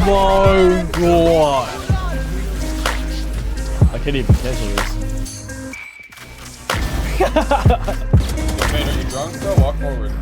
my god! I can't even cancel this. Man, are you drunk, bro? Walk forward.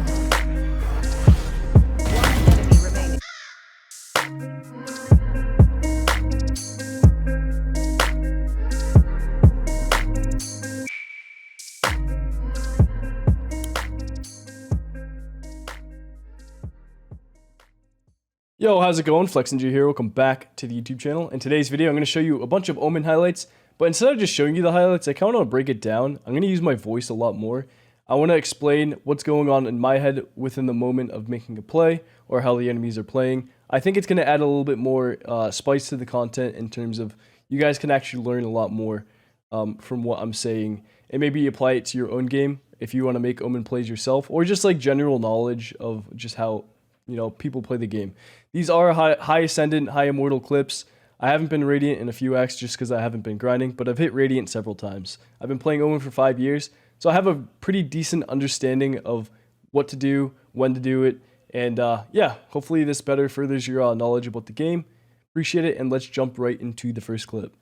Yo, how's it going? Flexinja here. Welcome back to the YouTube channel. In today's video, I'm going to show you a bunch of Omen highlights, but instead of just showing you the highlights, I kind of want to break it down. I'm going to use my voice a lot more. I want to explain what's going on in my head within the moment of making a play, or how the enemies are playing. I think it's going to add a little bit more spice to the content in terms of you guys can actually learn a lot more from what I'm saying, and maybe apply it to your own game if you want to make Omen plays yourself, or just like general knowledge of just how, you know, people play the game. These are high ascendant, high immortal clips. I haven't been Radiant in a few acts just because I haven't been grinding, but I've hit Radiant several times. I've been playing Omen for 5 years, so I have a pretty decent understanding of what to do, when to do it, and yeah, hopefully this better furthers your knowledge about the game. Appreciate it, and let's jump right into the first clip.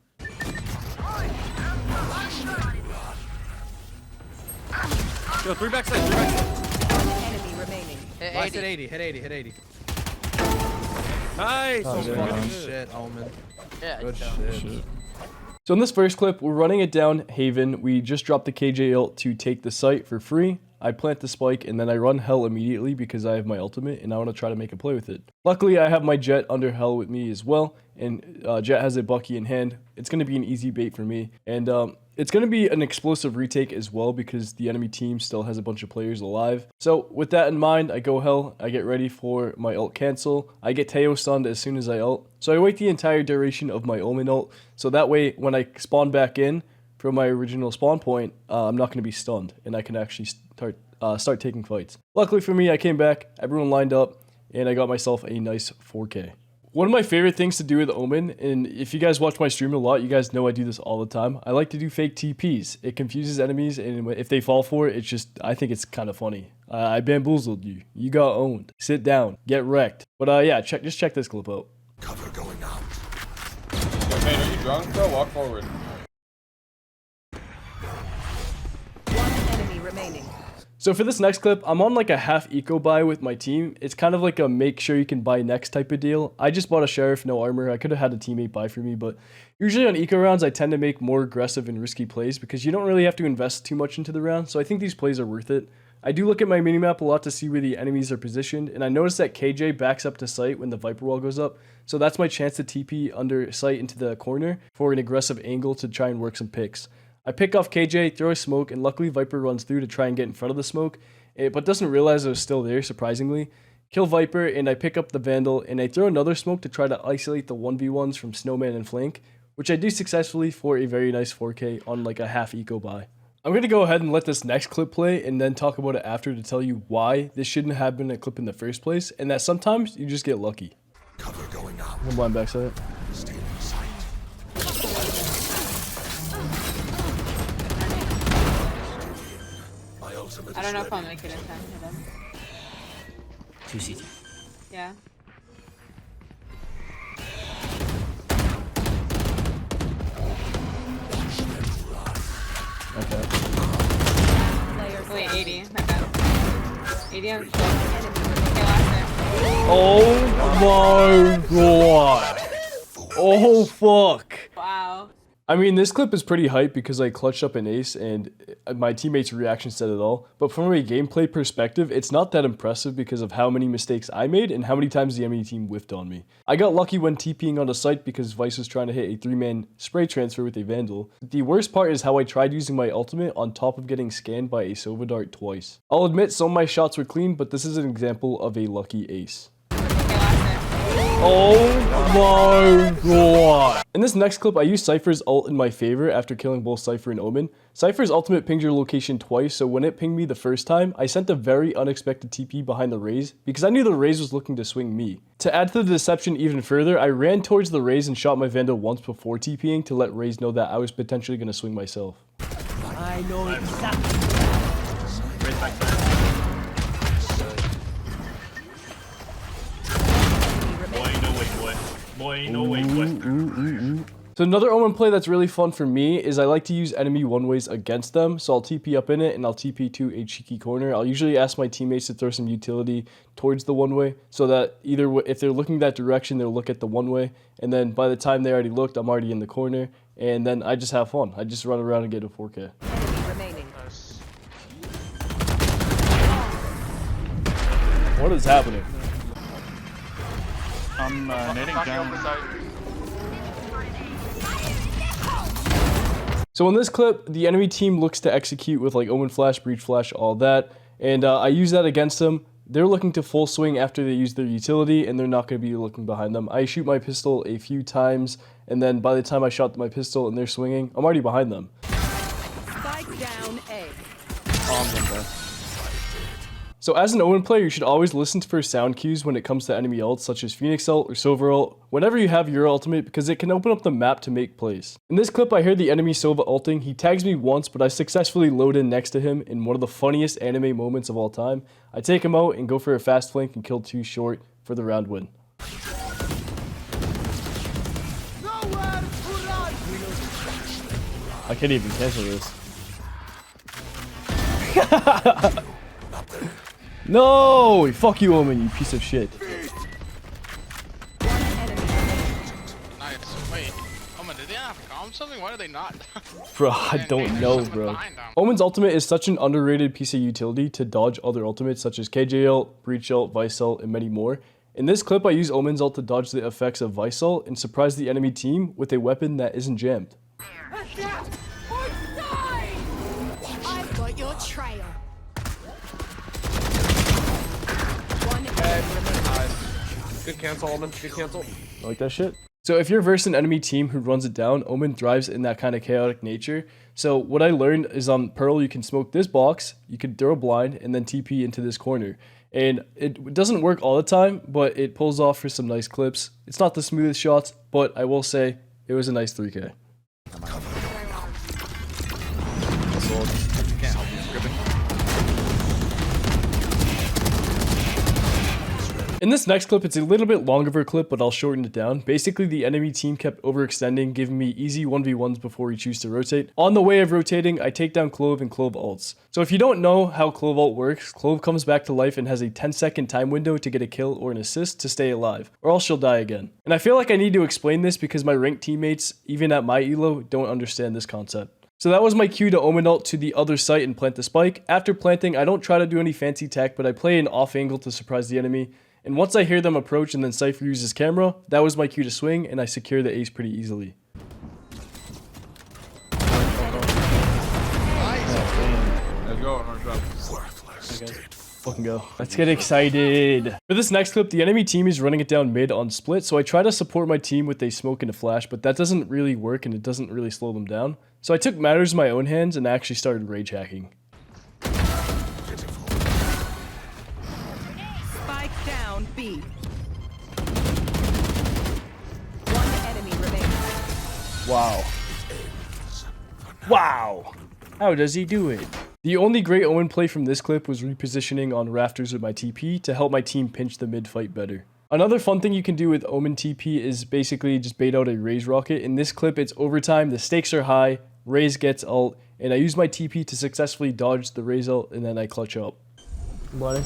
Yo, three backside, three backside. Enemy remaining. Hit 80, hit 80, hit 80. Nice! Oh, Good shit, Omen. Yeah, Good shit. So in this first clip, we're running it down Haven. We just dropped the KJ ult to take the site for free. I plant the spike and then I run Hell immediately because I have my ultimate and I want to try to make a play with it. Luckily, I have my Jet under Hell with me as well, and Jet has a Bucky in hand. It's going to be an easy bait for me, and it's going to be an explosive retake as well because the enemy team still has a bunch of players alive. So with that in mind, I go Hell, I get ready for my ult cancel. I get Teo stunned as soon as I ult. So I wait the entire duration of my Omen ult, so that way when I spawn back in from my original spawn point, I'm not going to be stunned and I can actually start taking fights. Luckily for me, I came back, everyone lined up, and I got myself a nice 4K. One of my favorite things to do with Omen, and if you guys watch my stream a lot, you guys know I do this all the time. I like to do fake TPs. It confuses enemies, and if they fall for it, it's just, I think it's kind of funny. I bamboozled you. You got owned. Sit down. Get wrecked. But yeah, just check this clip out. Cover going out. Yo, man, are you drunk, bro? Walk forward. One enemy remaining. So for this next clip, I'm on like a half eco buy with my team. It's kind of like a make sure you can buy next type of deal. I just bought a Sheriff, no armor. I could have had a teammate buy for me, but usually on eco rounds, I tend to make more aggressive and risky plays because you don't really have to invest too much into the round. So I think these plays are worth it. I do look at my minimap a lot to see where the enemies are positioned, and I noticed that KJ backs up to site when the Viper wall goes up. So that's my chance to TP under site into the corner for an aggressive angle to try and work some picks. I pick off KJ, throw a smoke, and luckily Viper runs through to try and get in front of the smoke, but doesn't realize it was still there, surprisingly. Kill Viper, and I pick up the Vandal, and I throw another smoke to try to isolate the 1v1s from Snowman and Flank, which I do successfully for a very nice 4K on like a half eco buy. I'm going to go ahead and let this next clip play, and then talk about it after to tell you why this shouldn't have been a clip in the first place, and that sometimes you just get lucky. Cover going out. One blind backside. Stay in sight. My ultimate I don't know is if I'll ready. make it in time for them. 2 CT. Yeah. Okay. Wait, 80. My bad. 80 on short. Okay, last Oh my god. Oh fuck. Wow. I mean, this clip is pretty hype because I clutched up an ace and my teammates' reaction said it all. But from a gameplay perspective, it's not that impressive because of how many mistakes I made and how many times the enemy team whiffed on me. I got lucky when TPing on a site because Vice was trying to hit a 3-man spray transfer with a Vandal. The worst part is how I tried using my ultimate on top of getting scanned by a Sova Dart twice. I'll admit some of my shots were clean, but this is an example of a lucky ace. Oh my god. In this next clip, I used Cypher's ult in my favor after killing both Cypher and Omen. Cypher's ultimate pinged your location twice, so when it pinged me the first time, I sent a very unexpected TP behind the Raze because I knew the Raze was looking to swing me. To add to the deception even further, I ran towards the Raze and shot my Vandal once before TPing to let Raze know that I was potentially going to swing myself. I know exactly. Right back there. Boy, no way, boy. boy. No way, Western. So another Omen play that's really fun for me is I like to use enemy one-ways against them. So I'll TP up in it and I'll TP to a cheeky corner. I'll usually ask my teammates to throw some utility towards the one-way so that either if they're looking that direction, they'll look at the one-way. And then by the time they already looked, I'm already in the corner. And then I just have fun. I just run around and get a 4K. Enemy remaining. What is happening? I'm netting down. So in this clip, the enemy team looks to execute with like Omen Flash, Breach Flash, all that. And I use that against them. They're looking to full swing after they use their utility, and they're not going to be looking behind them. I shoot my pistol a few times, and then by the time I shot my pistol and they're swinging, I'm already behind them. Spike down A. So as an Omen player, you should always listen for sound cues when it comes to enemy ults, such as Phoenix ult or Sova ult, whenever you have your ultimate, because it can open up the map to make plays. In this clip, I heard the enemy Sova ulting. He tags me once, but I successfully load in next to him in one of the funniest anime moments of all time. I take him out and go for a fast flank and kill 2 short for the round win. I can't even cancel this. No! Fuck you, Omen, you piece of shit. Nice. Wait, Omen, did they not have calm something? Why did they not? Bro, I don't know, bro. Omen's ultimate is such an underrated piece of utility to dodge other ultimates such as KJ ult, Breach ult, Vice ult, and many more. In this clip, I use Omen's ult to dodge the effects of Vice ult and surprise the enemy team with a weapon that isn't jammed. I've got your trail. Good cancel, Omen. Good cancel. I like that shit. So if you're versus an enemy team who runs it down, Omen thrives in that kind of chaotic nature. So what I learned is on Pearl, you can smoke this box, you can throw a blind, and then TP into this corner. And it doesn't work all the time, but it pulls off for some nice clips. It's not the smoothest shots, but I will say it was a nice 3K. In this next clip, it's a little bit longer of a clip, but I'll shorten it down. Basically, the enemy team kept overextending, giving me easy 1v1s before we choose to rotate. On the way of rotating, I take down Clove and Clove ults. So if you don't know how Clove ult works, Clove comes back to life and has a 10-second time window to get a kill or an assist to stay alive, or else she'll die again. And I feel like I need to explain this because my ranked teammates, even at my elo, don't understand this concept. So that was my cue to Omen ult to the other site and plant the spike. After planting, I don't try to do any fancy tech, but I play an off angle to surprise the enemy. And once I hear them approach and then Cypher uses camera, that was my cue to swing, and I secure the ace pretty easily. Let's go. Fucking go. Let's get excited. For this next clip, the enemy team is running it down mid on split, so I try to support my team with a smoke and a flash, but that doesn't really work and it doesn't really slow them down. So I took matters in my own hands and actually started rage hacking. Down B. One enemy remaining. Wow. Wow. How does he do it? The only great Omen play from this clip was repositioning on rafters with my TP to help my team pinch the mid fight better. Another fun thing you can do with Omen TP is basically just bait out a Raze rocket. In this clip, it's overtime, the stakes are high, Raze gets ult, and I use my TP to successfully dodge the Raze ult, and then I clutch up. Bloody.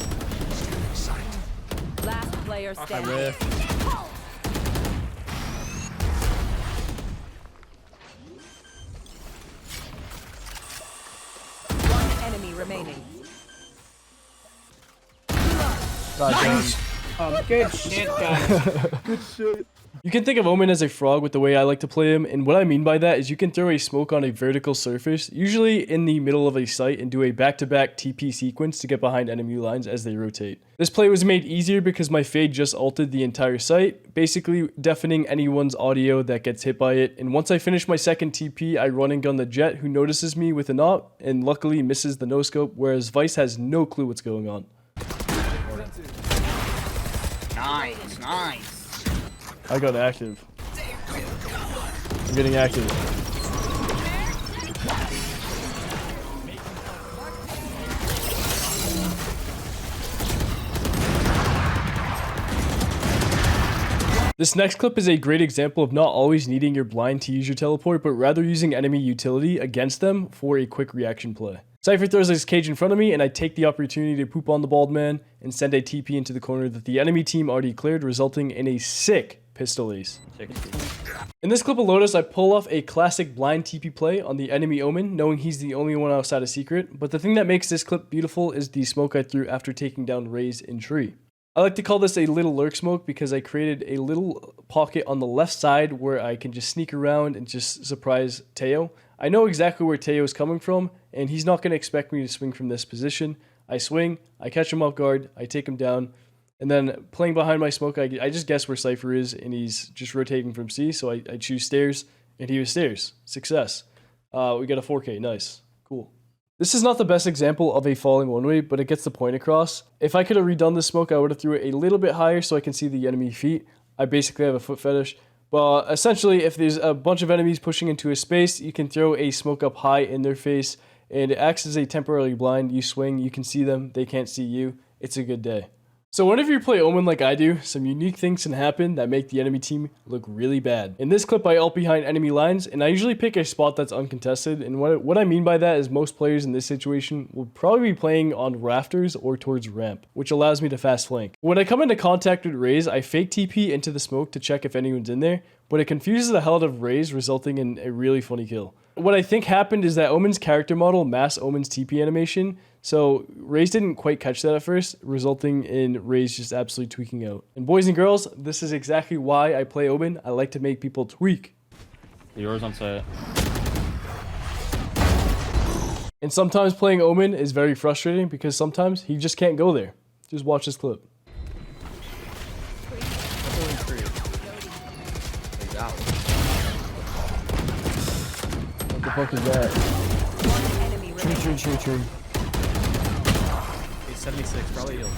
Last player standing. One enemy remaining. Nice. Good shit, guys. Good shit. You can think of Omen as a frog with the way I like to play him, and what I mean by that is you can throw a smoke on a vertical surface, usually in the middle of a site, and do a back-to-back TP sequence to get behind enemy lines as they rotate. This play was made easier because my fade just ulted the entire site, basically deafening anyone's audio that gets hit by it, and once I finish my second TP, I run and gun the Jet, who notices me with an op, and luckily misses the no-scope, whereas Vice has no clue what's going on. Nice, nice. I got active. I'm getting active. This next clip is a great example of not always needing your blind to use your teleport, but rather using enemy utility against them for a quick reaction play. Cypher throws his cage in front of me, and I take the opportunity to poop on the bald man and send a TP into the corner that the enemy team already cleared, resulting in a sick pistol ace. In this clip of Lotus, I pull off a classic blind TP play on the enemy Omen, knowing he's the only one outside of secret, but the thing that makes this clip beautiful is the smoke I threw after taking down Raze in tree. I like to call this a little lurk smoke because I created a little pocket on the left side where I can just sneak around and just surprise Teo. I know exactly where Teo is coming from, and he's not going to expect me to swing from this position. I swing, I catch him off guard, I take him down, and then playing behind my smoke, I just guess where Cypher is, and he's just rotating from C, so I choose stairs, and he was stairs. Success. We got a 4K, nice, cool. This is not the best example of a falling one-way, but it gets the point across. If I could have redone this smoke, I would have threw it a little bit higher so I can see the enemy feet. I basically have a foot fetish. But essentially, if there's a bunch of enemies pushing into a space, you can throw a smoke up high in their face, and it acts as a temporary blind. You swing, you can see them, they can't see you. It's a good day. So whenever you play Omen like I do, some unique things can happen that make the enemy team look really bad. In this clip, I ult behind enemy lines, and I usually pick a spot that's uncontested, and what I mean by that is most players in this situation will probably be playing on rafters or towards ramp, which allows me to fast flank. When I come into contact with Raze, I fake TP into the smoke to check if anyone's in there, but it confuses the hell out of Raze, resulting in a really funny kill. What I think happened is that Omen's character model masked Omen's TP animation, so Raze didn't quite catch that at first, resulting in Raze just absolutely tweaking out. And boys and girls, this is exactly why I play Omen. I like to make people tweak. Yours on site. And sometimes playing Omen is very frustrating because sometimes he just can't go there. Just watch this clip. What the fuck is that? One enemy remaining. True. He's 76, probably healed.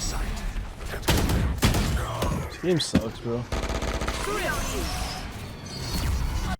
This game sucks, bro.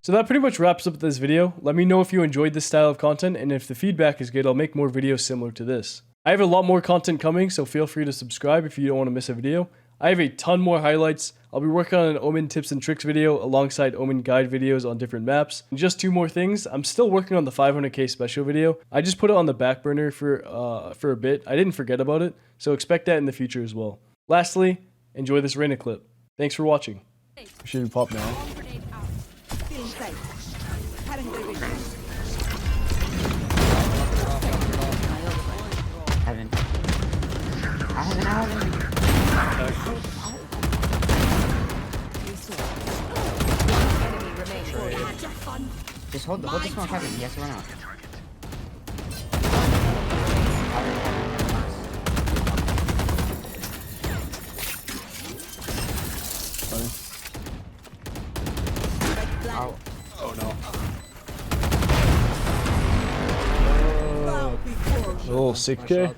So that pretty much wraps up this video. Let me know if you enjoyed this style of content, and if the feedback is good, I'll make more videos similar to this. I have a lot more content coming, so feel free to subscribe if you don't want to miss a video. I have a ton more highlights. I'll be working on an Omen tips and tricks video alongside Omen guide videos on different maps. And just 2 more things. I'm still working on the 500k special video. I just put it on the back burner for a bit. I didn't forget about it, so expect that in the future as well. Lastly, enjoy this Reyna clip. Thanks for watching. Should we pop now? Just hold the smoke, Heaven. He has to run out. Oh no. Oh, 6K?